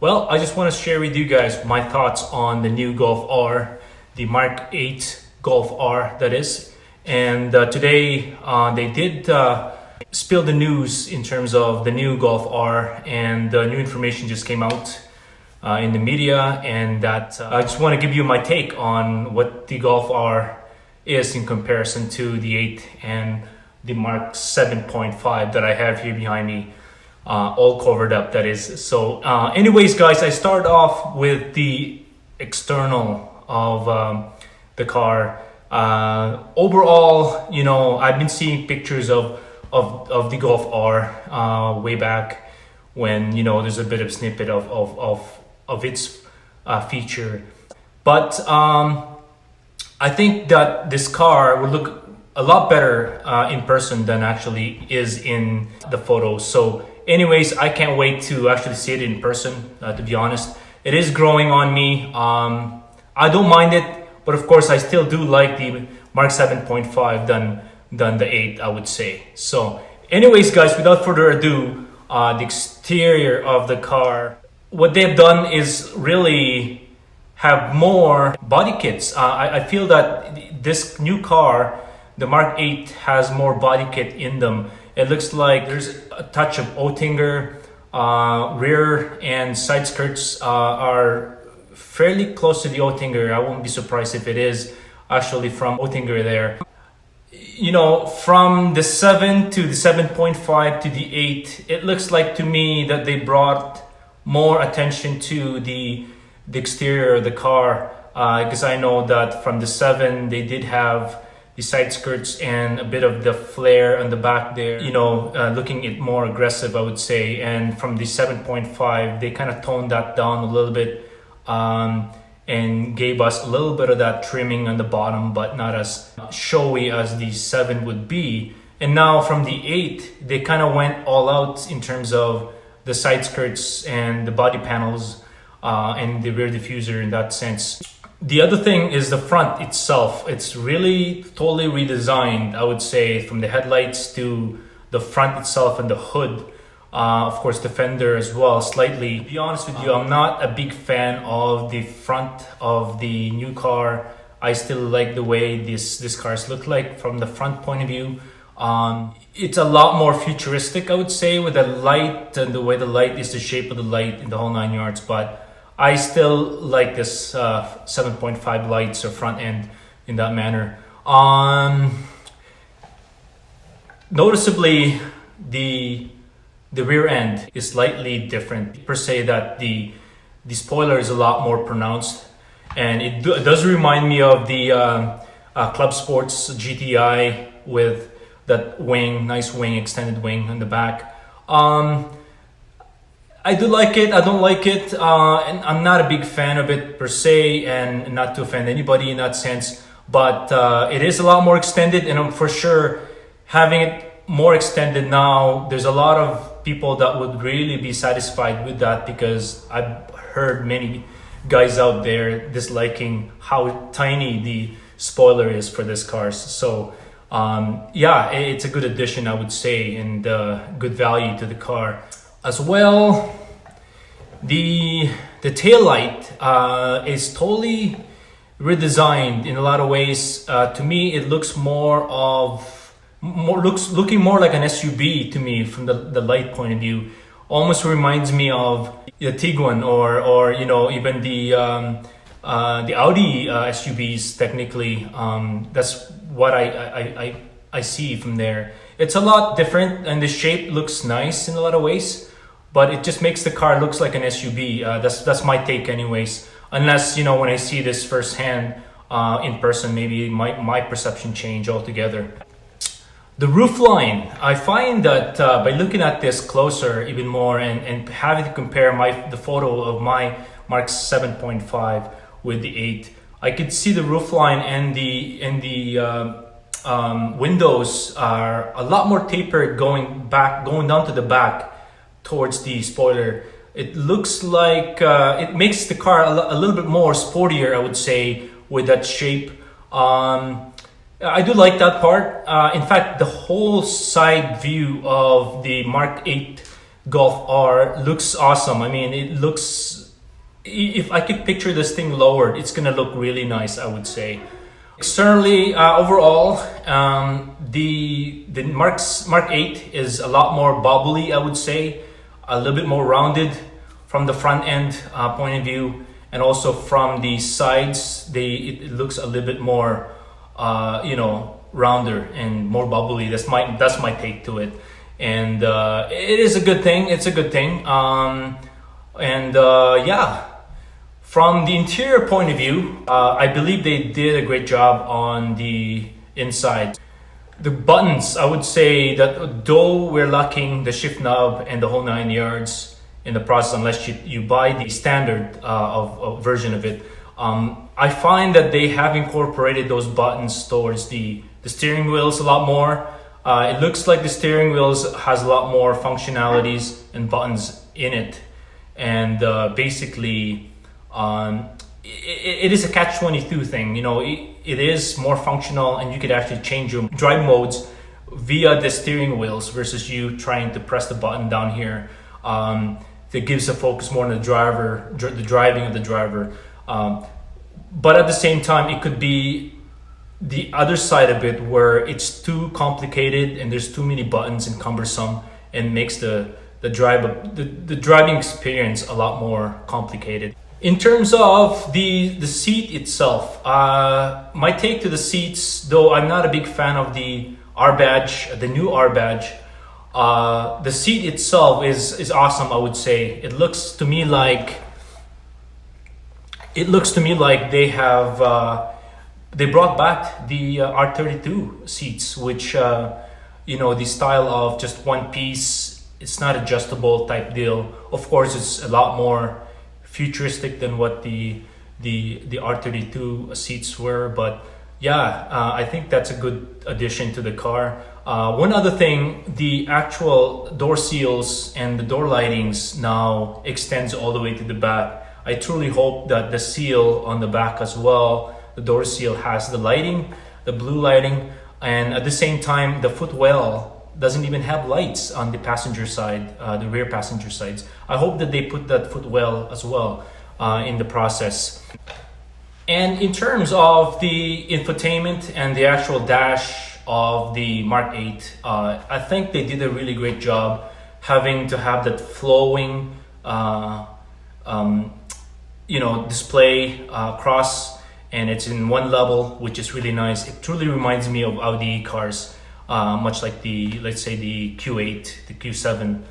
Well, I just want to share with you guys my thoughts on the new Golf R, the Mark 8 Golf R that is. And today they did spill the news in terms of the new Golf R, and the new information just came out in the media, and that I just want to give you my take on what the Golf R is in comparison to the 8 and the Mark 7.5 that I have here behind me, all covered up, that is. So anyways guys, I start off with the external of the car. Overall, you know, I've been seeing pictures of the Golf R way back when, you know, there's a bit of snippet of its feature, but I think that this car will look a lot better in person than actually is in the photos. So anyways, I can't wait to actually see it in person, to be honest. It is growing on me. I don't mind it, but of course I still do like the Mark 7.5 than the 8, I would say. So anyways guys, without further ado, the exterior of the car, what they've done is really have more body kits. I feel that this new car, the Mark 8, has more body kit in them. It looks like there's a touch of Oettinger. Rear and side skirts are fairly close to the Oettinger. I won't be surprised if it is actually from Oettinger there. You know, from the 7 to the 7.5 to the 8, it looks like to me that they brought more attention to the exterior of the car, because I know that from the 7 they did have the side skirts and a bit of the flare on the back there, you know, looking it more aggressive, I would say. And from the 7.5 they kind of toned that down a little bit, and gave us a little bit of that trimming on the bottom, but not as showy as the 7 would be. And now from the 8 they kind of went all out in terms of the side skirts and the body panels, and the rear diffuser in that sense. The other thing is the front itself. It's really totally redesigned, I would say, from the headlights to the front itself and the hood. Of course, the fender as well, slightly. To be honest with you, I'm not a big fan of the front of the new car. I still like the way this cars look like from the front point of view. It's a lot more futuristic, I would say, with the light and the way the light is, the shape of the light in the whole 9 yards. But I still like this 7.5 lights or front end in that manner. Noticeably, the rear end is slightly different. Per se, that the spoiler is a lot more pronounced, and it does remind me of the Club Sports GTI with that wing, nice wing, extended wing on the back. I do like it, I don't like it, and I'm not a big fan of it per se, and not to offend anybody in that sense, but it is a lot more extended, and I'm for sure having it more extended now, there's a lot of people that would really be satisfied with that, because I've heard many guys out there disliking how tiny the spoiler is for this car. So yeah, it's a good addition, I would say, and good value to the car as well. The taillight is totally redesigned in a lot of ways. To me, it looks looking more like an SUV to me from the light point of view. Almost reminds me of the Tiguan or you know, even the Audi SUVs technically. That's what I see from there. It's a lot different, and the shape looks nice in a lot of ways, but it just makes the car looks like an SUV. That's my take anyways, unless, you know, when I see this firsthand in person, maybe my perception change altogether. The roof line, I find that by looking at this closer even more, and having to compare the photo of my Mark 7.5 with the 8, I could see the roof line and the windows are a lot more tapered, going down to the back towards the spoiler. It looks like it makes the car a little bit more sportier, I would say, with that shape. I do like that part. In fact, the whole side view of the Mark 8 Golf R looks awesome. I mean, it looks, if I could picture this thing lowered, it's gonna look really nice, I would say. Externally, overall, the Mark 8 is a lot more bubbly, I would say, a little bit more rounded from the front end point of view, and also from the sides, it looks a little bit more, rounder and more bubbly. That's my take to it, and it is a good thing. It's a good thing, yeah. From the interior point of view, I believe they did a great job on the inside. The buttons, I would say that though we're lacking the shift knob and the whole 9 yards in the process, unless you buy the standard version of it, I find that they have incorporated those buttons towards the steering wheels a lot more. It looks like the steering wheels has a lot more functionalities and buttons in it, and basically, it is a catch-22 thing. It is more functional, and you could actually change your drive modes via the steering wheels versus you trying to press the button down here. That gives a focus more on the driving of the driver. But at the same time, it could be the other side of it, where it's too complicated and there's too many buttons and cumbersome, and makes the driving experience a lot more complicated. In terms of the seat itself, my take to the seats, though I'm not a big fan of the R badge, the new R badge, the seat itself is awesome, I would say. It looks to me like they have they brought back the R32 seats, which the style of just one piece. It's not adjustable type deal. Of course, it's a lot more futuristic than what the R32 seats were, but yeah, I think that's a good addition to the car. One other thing, the actual door seals and the door lightings now extends all the way to the back. I truly hope that the seal on the back as well, the door seal, has the lighting, the blue lighting, and at the same time the footwell doesn't even have lights on the passenger side, the rear passenger sides. I hope that they put that footwell as well in the process. And in terms of the infotainment and the actual dash of the Mark 8, I think they did a really great job having to have that flowing display across, and it's in one level, which is really nice. It truly reminds me of Audi cars. Much like let's say the Q8, the Q7,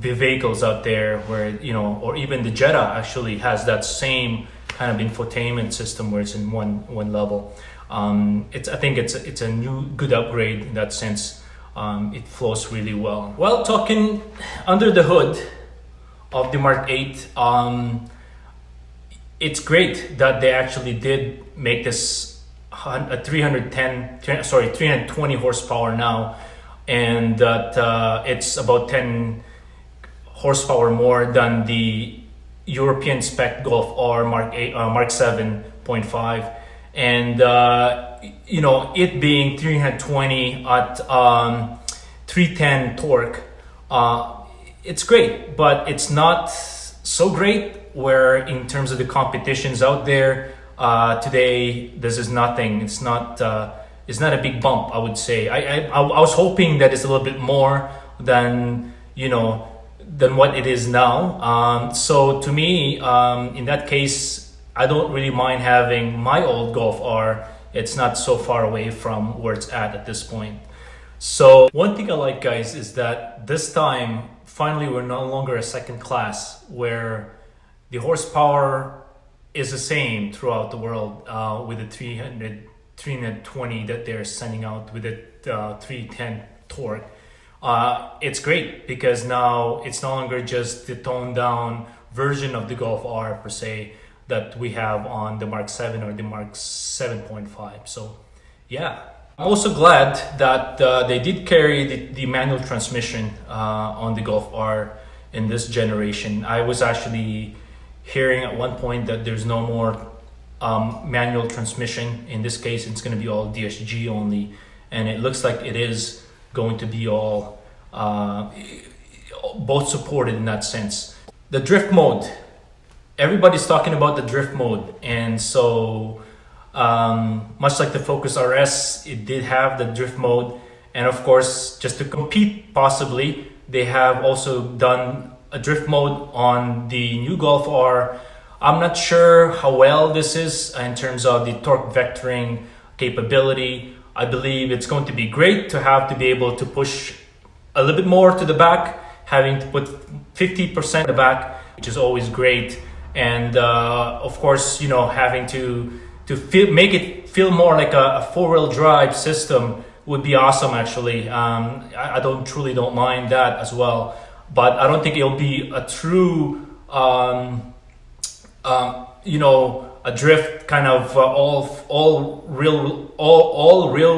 the vehicles out there where, or even the Jetta actually has that same kind of infotainment system where it's in one level. I think it's a new good upgrade in that sense. It flows really well. Well, talking under the hood of the Mark 8, it's great that they actually did make this a 320 horsepower now, and that it's about 10 horsepower more than the European spec Golf R Mark 7.5, and it being 320 at 310 torque, it's great, but it's not so great where in terms of the competitions out there. Today, this is nothing. It's not a big bump, I would say. I was hoping that it's a little bit more than what it is now. So to me, in that case, I don't really mind having my old Golf R. It's not so far away from where it's at this point. So one thing I like, guys, is that this time, finally, we're no longer a second class where the horsepower is the same throughout the world, with the 320 that they're sending out with the 310 torque. It's great because now it's no longer just the toned down version of the Golf R per se that we have on the Mark 7 or the Mark 7.5. So yeah, I'm also glad that they did carry the manual transmission on the Golf R in this generation. I was actually hearing at one point that there's no more manual transmission. In this case, it's going to be all DSG only, and it looks like it is going to be all uh, both supported in that sense. The drift mode, everybody's talking about the drift mode, and so much like the Focus RS, it did have the drift mode. And of course, just to compete possibly, they have also done a drift mode on the new Golf R. I'm not sure how well this is in terms of the torque vectoring capability. I believe it's going to be great to have to be able to push a little bit more to the back, having to put 50% in the back, which is always great. And of course, you know, having to make it feel more like a four-wheel drive system would be awesome, actually. I truly don't mind that as well, but I don't think it'll be a true, you know, a drift kind of all real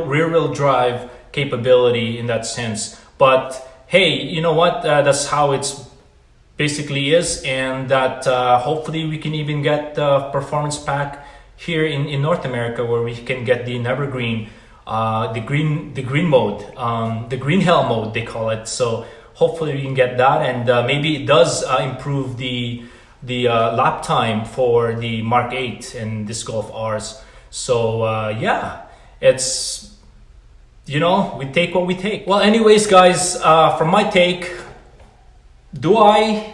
rear-wheel drive capability in that sense. But hey, you know what? That's how it's basically is, and that hopefully we can even get the performance pack here in North America, where we can get the Evergreen, the green mode, the green hell mode they call it. So hopefully we can get that, and maybe it does improve the lap time for the Mark 8 and this Golf Rs. So yeah, it's, you know, we take what we take. Well, anyways, guys, from my take, do I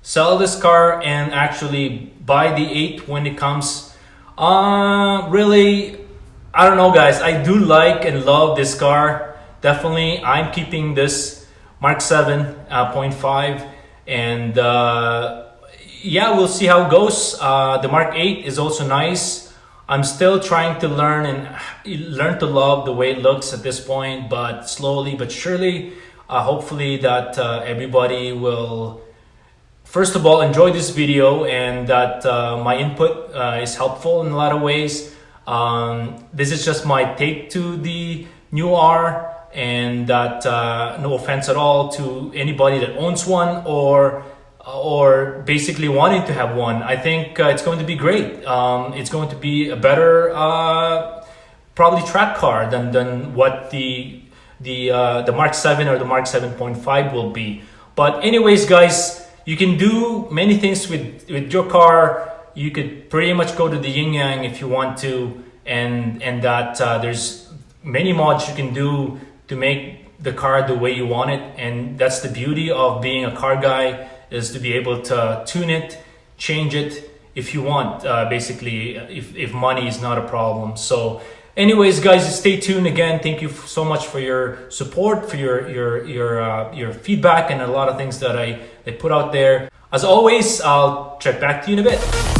sell this car and actually buy the 8 when it comes? Really, I don't know, guys. I do like and love this car. Definitely, I'm keeping this Mark 7.5, and yeah, we'll see how it goes. The Mark 8 is also nice. I'm still trying to learn to love the way it looks at this point, but slowly but surely, hopefully that everybody will, first of all, enjoy this video, and that my input is helpful in a lot of ways. This is just my take to the new R, and that no offense at all to anybody that owns one or basically wanting to have one. I think it's going to be great. It's going to be a better probably track car than what the Mark 7 or the Mark 7.5 will be. But anyways, guys, you can do many things with your car. You could pretty much go to the yin yang if you want to, and that there's many mods you can do to make the car the way you want it. And that's the beauty of being a car guy, is to be able to tune it, change it if you want, basically, if money is not a problem. So anyways, guys, stay tuned. Again, thank you so much for your support, for your feedback, and a lot of things that I put out there. As always, I'll check back to you in a bit.